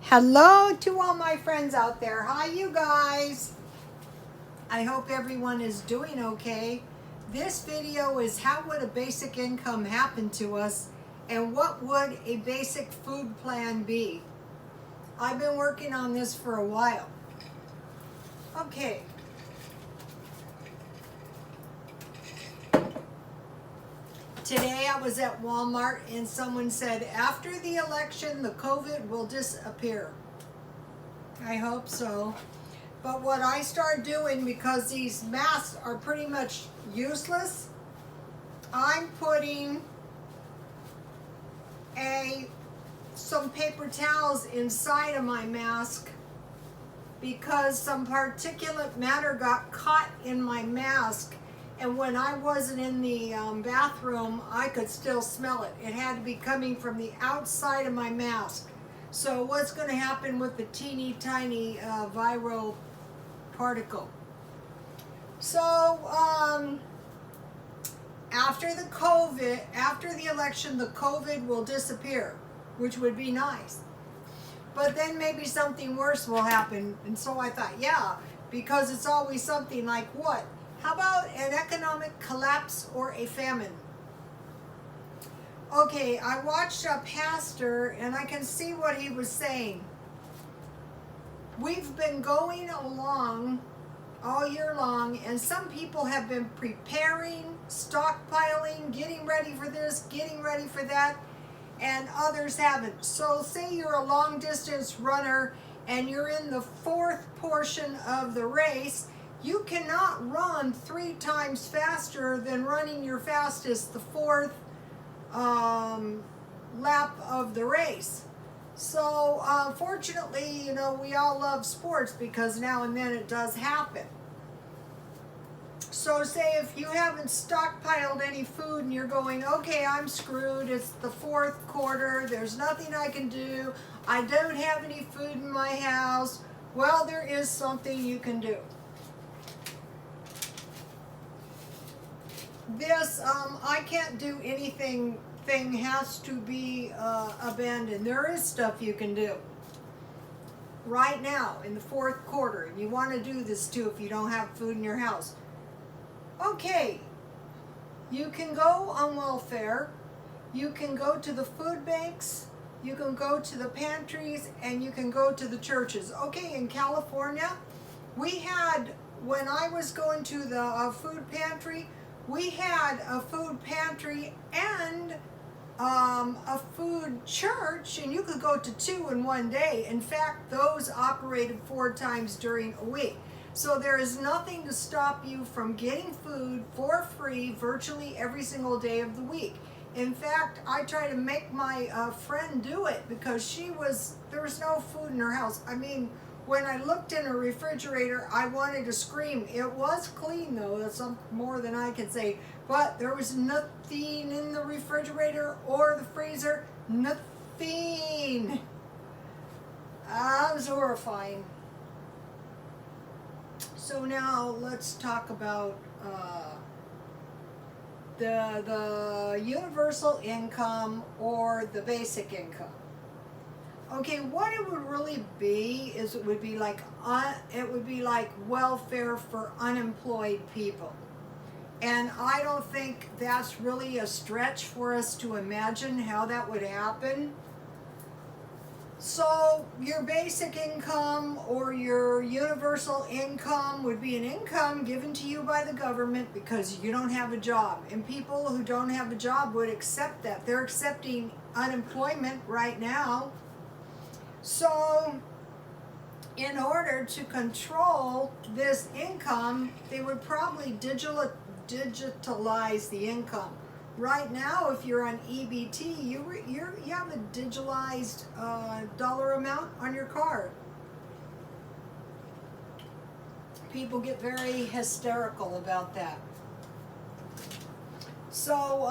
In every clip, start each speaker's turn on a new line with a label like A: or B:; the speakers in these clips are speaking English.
A: Hello to all my friends out there. Hi, you guys. I hope everyone is doing okay. This video is how would a basic income happen to us and what would a basic food plan be? I've been working on this for a while. Okay. Today I was at Walmart and someone said after the election the COVID will disappear. I hope so. But what I start doing, because these masks are pretty much useless, I'm putting some paper towels inside of my mask because some particulate matter got caught in my mask, and when I wasn't in the bathroom I could still smell it. It had to be coming from the outside of my mask. So what's going to happen with the teeny tiny viral particle? So after the election, the COVID will disappear, which would be nice. But then maybe something worse will happen. And so I thought, yeah, because it's always something like what? How about an economic collapse or a famine? Okay, I watched a pastor and I can see what he was saying. We've been going along all year long, and some people have been preparing, stockpiling, getting ready for this, getting ready for that, and others haven't. So say you're a long distance runner and you're in the fourth portion of the race. You cannot run 3 times faster than running your fastest the fourth lap of the race. So fortunately, you know, we all love sports because now and then it does happen. So say if you haven't stockpiled any food and you're going, okay, I'm screwed, it's the fourth quarter, there's nothing I can do, I don't have any food in my house. Well, there is something you can do. This, I can't do anything, thing has to be abandoned. There is stuff you can do right now in the fourth quarter, and you want to do this too if you don't have food in your house. Okay, you can go on welfare, you can go to the food banks, you can go to the pantries, and you can go to the churches. Okay, in California, we had, when I was going to the food pantry, we had a food pantry and a food church, and you could go to 2 in one day. In fact, those operated 4 times during a week. So there is nothing to stop you from getting food for free virtually every single day of the week. In fact, I try to make my friend do it because there was no food in her house. I mean, when I looked in her refrigerator, I wanted to scream. It was clean though, that's more than I can say. But there was nothing in the refrigerator or the freezer, nothing. That was horrifying. So now let's talk about the universal income or the basic income. Okay, what it would really be is it would be like welfare for unemployed people. And I don't think that's really a stretch for us to imagine how that would happen. So your basic income or your universal income would be an income given to you by the government because you don't have a job. And people who don't have a job would accept that. They're accepting unemployment right now. So in order to control this income, they would probably digitalize the income. Right now, if you're on EBT, you have a digitalized dollar amount on your card. People get very hysterical about that. So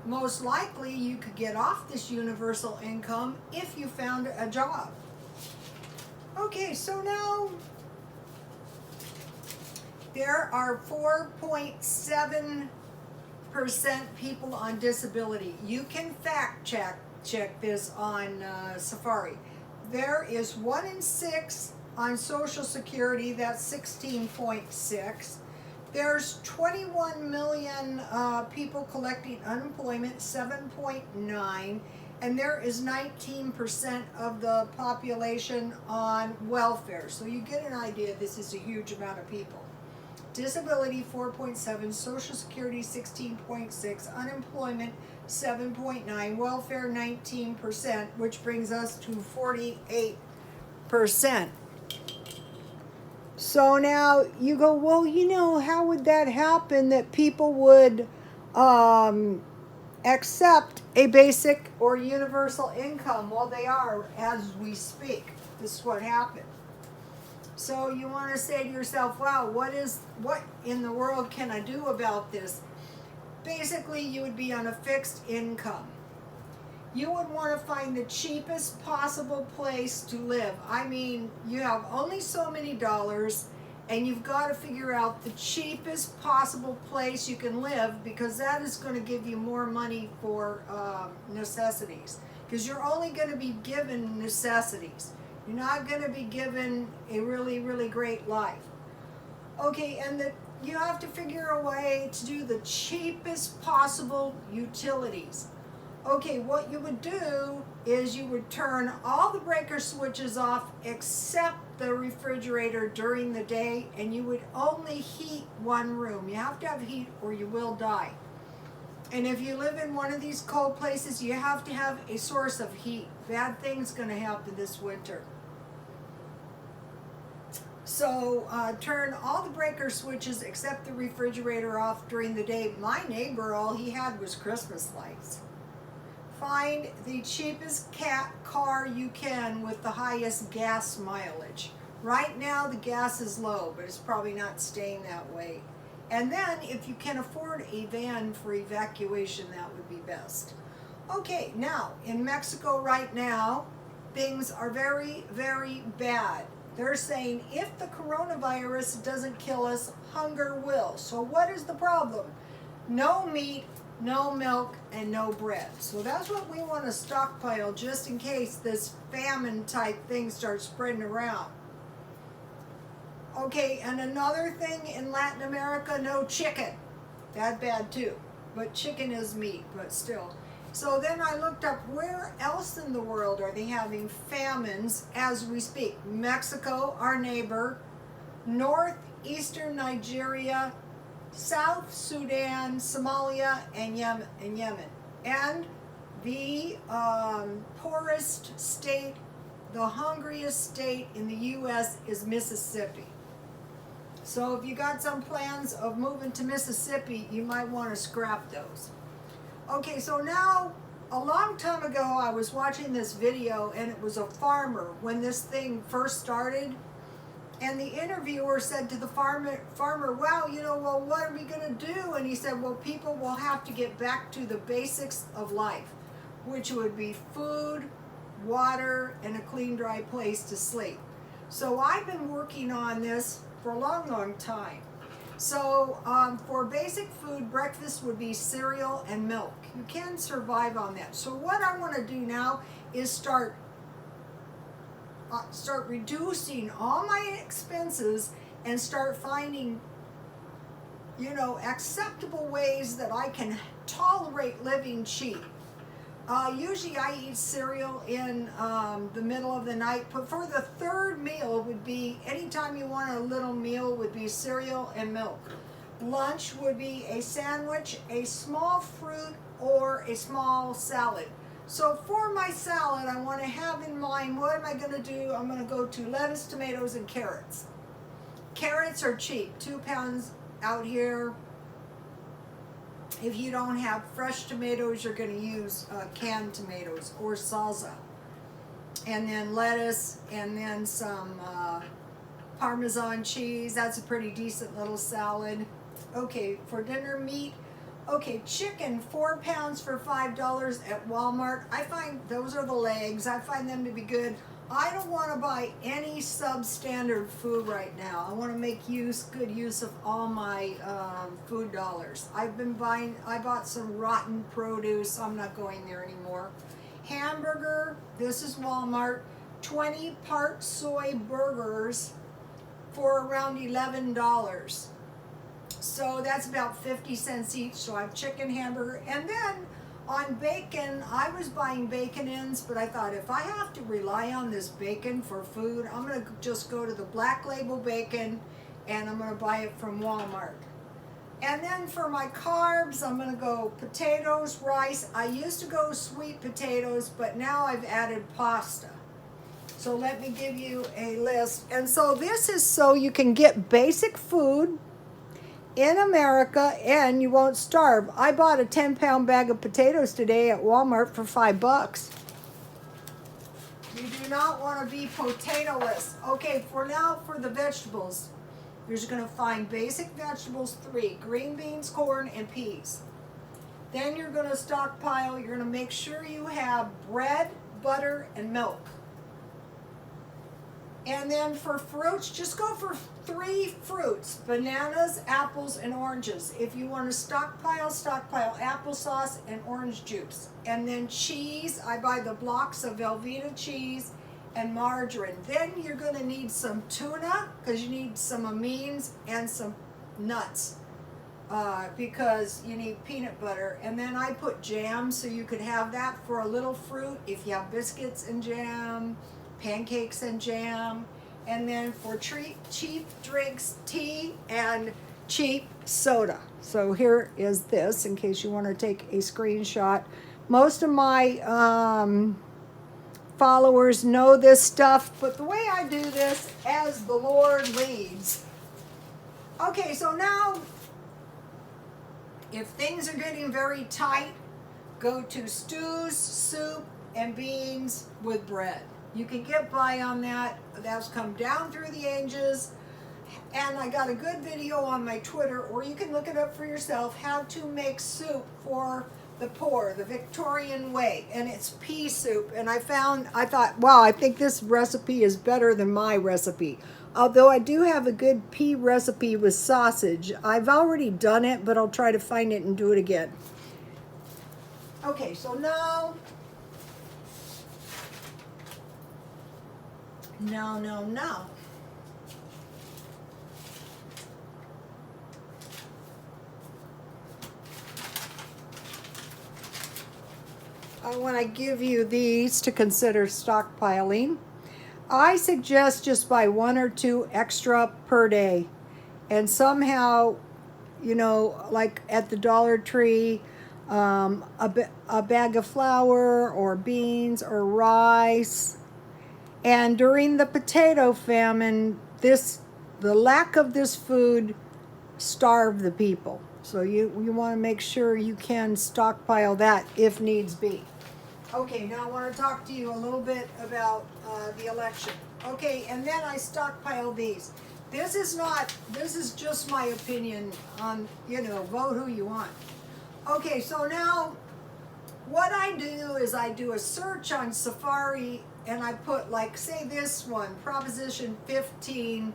A: most likely you could get off this universal income if you found a job. Okay, so now there are 4.7% people on disability. You can fact check this on Safari. There is 1 in 6 on Social Security, that's 16.6. There's 21 million people collecting unemployment, 7.9. And there is 19% of the population on welfare. So you get an idea, this is a huge amount of people. Disability 4.7, Social Security 16.6, unemployment 7.9, welfare 19%, which brings us to 48%. So now you go, well, you know, how would that happen that people would accept a basic or universal income? Well, they are as we speak. This is what happened. So you want to say to yourself, wow, what in the world can I do about this? Basically, you would be on a fixed income. You would want to find the cheapest possible place to live. I mean, you have only so many dollars, and you've got to figure out the cheapest possible place you can live, because that is going to give you more money for necessities. Because you're only going to be given necessities. You're not going to be given a really, really great life. Okay, and you have to figure a way to do the cheapest possible utilities. Okay, what you would do is you would turn all the breaker switches off except the refrigerator during the day, and you would only heat one room. You have to have heat or you will die. And if you live in one of these cold places, you have to have a source of heat. Bad things going to happen this winter. So turn all the breaker switches except the refrigerator off during the day. My neighbor, all he had was Christmas lights. Find the cheapest car you can with the highest gas mileage. Right now the gas is low, but it's probably not staying that way. And then if you can afford a van for evacuation, that would be best. Okay, now in Mexico right now, things are very, very bad. They're saying if the coronavirus doesn't kill us, hunger will. So what is the problem? No meat, no milk, and no bread. So that's what we want to stockpile just in case this famine type thing starts spreading around. Okay, and another thing in Latin America, no chicken. That's bad too. But chicken is meat, but still. So then I looked up where else in the world are they having famines as we speak. Mexico, our neighbor, northeastern Nigeria, South Sudan, Somalia, and Yemen. And the poorest state, the hungriest state in the U.S. is Mississippi. So if you got some plans of moving to Mississippi, you might want to scrap those. Okay, so now, a long time ago, I was watching this video, and it was a farmer when this thing first started. And the interviewer said to the farmer, wow, you know, well, what are we going to do? And he said, well, people will have to get back to the basics of life, which would be food, water, and a clean, dry place to sleep. So I've been working on this for a long, long time. So for basic food, breakfast would be cereal and milk. You can survive on that. So what I want to do now is start reducing all my expenses and start finding, you know, acceptable ways that I can tolerate living cheap. Usually I eat cereal in the middle of the night, but for the third meal would be, anytime you want a little meal, would be cereal and milk. Lunch would be a sandwich, a small fruit, or a small salad. So for my salad, I want to have in mind, what am I going to do? I'm going to go to lettuce, tomatoes, and carrots. Carrots are cheap, 2 pounds out here. If you don't have fresh tomatoes, you're going to use canned tomatoes or salsa. And then lettuce, and then some Parmesan cheese. That's a pretty decent little salad. Okay, for dinner meat. Okay, chicken, 4 pounds for $5 at Walmart. I find those are the legs. I find them to be good. I don't want to buy any substandard food right now. I want to make good use of all my food dollars. I bought some rotten produce. I'm not going there anymore. Hamburger, this is Walmart, 20 part soy burgers for around $11. So that's about 50 cents each. So I have chicken, hamburger, and then on bacon, I was buying bacon ends, but I thought if I have to rely on this bacon for food, I'm gonna just go to the Black Label Bacon and I'm gonna buy it from Walmart. And then for my carbs, I'm gonna go potatoes, rice. I used to go sweet potatoes, but now I've added pasta. So let me give you a list. And so this is so you can get basic food in America and you won't starve. I bought a 10-pound bag of potatoes today at Walmart for $5. You do not want to be potatoless. Okay, for now, for the vegetables, you're just going to find basic vegetables, 3: green beans, corn, and peas. Then you're going to stockpile. You're going to make sure you have bread, butter, and milk. And then for fruits, just go for 3 fruits: bananas, apples, and oranges. If you want to stockpile applesauce and orange juice. And then cheese, I buy the blocks of Velveeta cheese and margarine. Then you're going to need some tuna, because you need some amines and some nuts, because you need peanut butter. And then I put jam, so you could have that for a little fruit if you have biscuits and jam, pancakes and jam. And then for cheap drinks, tea and cheap soda. So here is this in case you want to take a screenshot. Most of my followers know this stuff, but the way I do this, as the Lord leads. Okay, so now if things are getting very tight, go to stews, soup, and beans with bread. You can get by on that. That's come down through the ages. And I got a good video on my Twitter, or you can look it up for yourself, how to make soup for the poor, the Victorian way. And it's pea soup. And I thought, wow, I think this recipe is better than my recipe. Although I do have a good pea recipe with sausage. I've already done it, but I'll try to find it and do it again. Okay, so now... No. I want to give you these to consider stockpiling. I suggest just buy 1 or 2 extra per day. And somehow, you know, like at the Dollar Tree, a bag of flour or beans or rice. And during the potato famine, the lack of this food starved the people. So you want to make sure you can stockpile that if needs be. Okay, now I want to talk to you a little bit about the election. Okay, and then I stockpile these. This is just my opinion on, you know, vote who you want. Okay, so now what I do is I do a search on Safari. And I put, like, say this one, Proposition 15,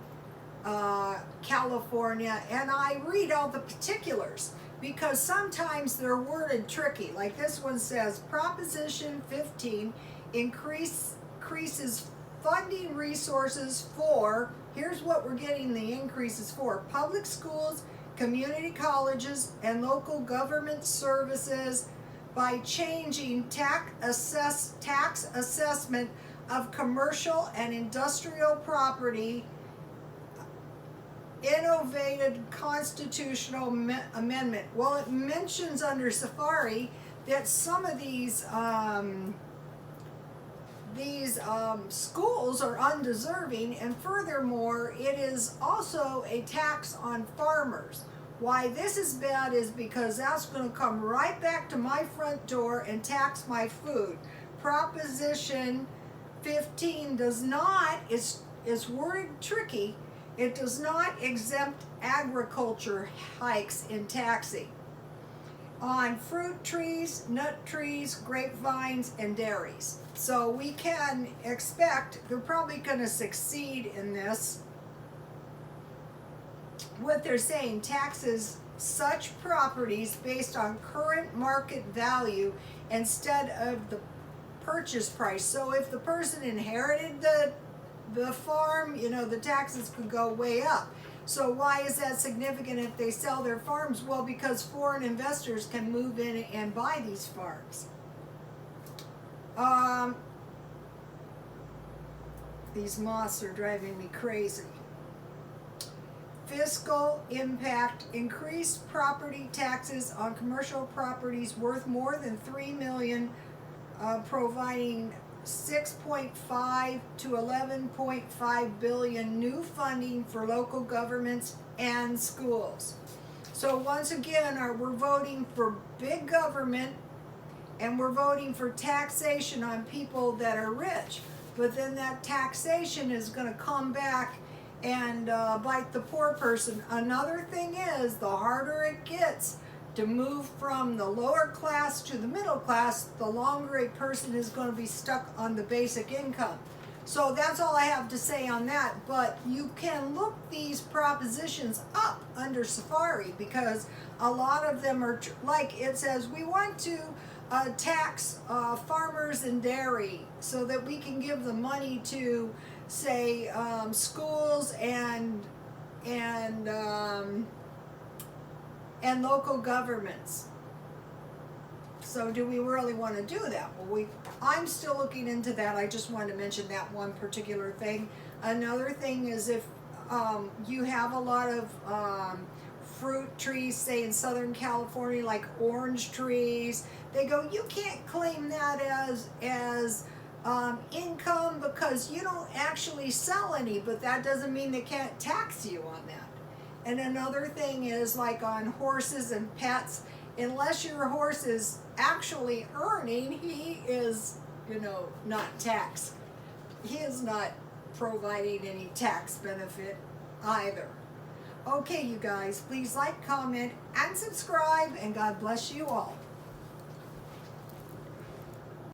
A: California, and I read all the particulars because sometimes they're worded tricky. Like this one says, Proposition 15 increases funding resources for, here's what we're getting the increases for: public schools, community colleges, and local government services by changing tax assessment of commercial and industrial property, innovated constitutional amendment. Well, it mentions under Safari that some of these schools are undeserving, and furthermore, it is also a tax on farmers. Why this is bad is because that's going to come right back to my front door and tax my food. Proposition 15 does not, is worded tricky, it does not exempt agriculture hikes in taxing on fruit trees, nut trees, grapevines, and dairies. So we can expect they're probably going to succeed in this. What they're saying, taxes such properties based on current market value instead of the purchase price. So if the person inherited the farm, you know, the taxes could go way up. So why is that significant if they sell their farms? Well, because foreign investors can move in and buy these farms. These moths are driving me crazy. Fiscal impact: increased property taxes on commercial properties worth more than $3 million, providing 6.5 to 11.5 billion new funding for local governments and schools. So once again, we're voting for big government, and we're voting for taxation on people that are rich. But then that taxation is going to come back and bite the poor person. Another thing is, the harder it gets to move from the lower class to the middle class, the longer a person is going to be stuck on the basic income. So that's all I have to say on that. But you can look these propositions up under Safari, because a lot of them are like it says, we want to tax farmers and dairy so that we can give the money to, say, schools and local governments. So do we really want to do that? Well, I'm still looking into that. I just wanted to mention that one particular thing. Another thing is, if you have a lot of fruit trees, say in Southern California, like orange trees, they go, you can't claim that as income because you don't actually sell any, but that doesn't mean they can't tax you on that. And another thing is, like on horses and pets, unless your horse is actually earning, he is, you know, not taxed. He is not providing any tax benefit either. Okay, you guys, please like, comment, and subscribe, and God bless you all.